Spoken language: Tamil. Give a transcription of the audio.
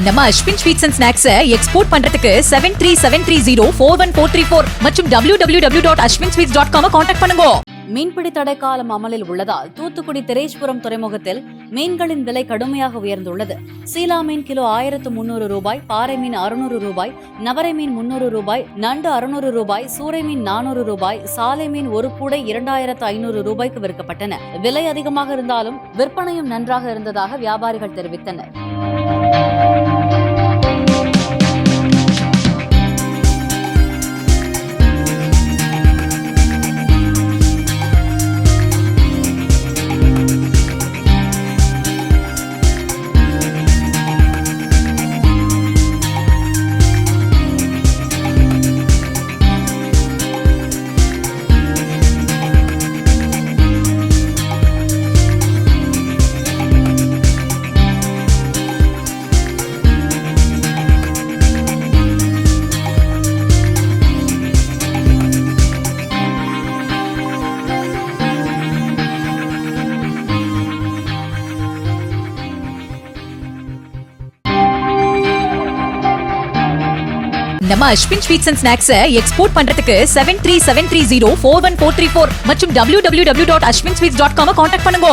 நம்ம Ashwin sweets and snacks export பண்றதுக்கு 7373041434 மற்றும் www.ashwinsweets.com கான்டாக்ட் பண்ணுங்க. மீன்பிடி தடைக்காலம் அமலில் உள்ளதால் தூத்துக்குடி திரேஸ்புரம் துறைமுகத்தில் மீன்களின் விலை கடுமையாக உயர்ந்துள்ளது. சீலா மீன் கிலோ 1300 ரூபாய், பாறை மீன் 600 ரூபாய், நவரை மீன் 300 ரூபாய், நண்டு 600 ரூபாய், சூறை மீன் 400 ரூபாய், சாலை மீன் ஒரு கூடை 2500 ரூபாய்க்கு விற்கப்பட்டன. விலை அதிகமாக இருந்தாலும் விற்பனையும் நன்றாக இருந்ததாக வியாபாரிகள் தெரிவித்தனர். நம்ம Ashwin sweets and snacks export பண்றதுக்கு 7373041434 மற்றும் www.ashwinsweets.com கான்டாக்ட் பண்ணுங்க.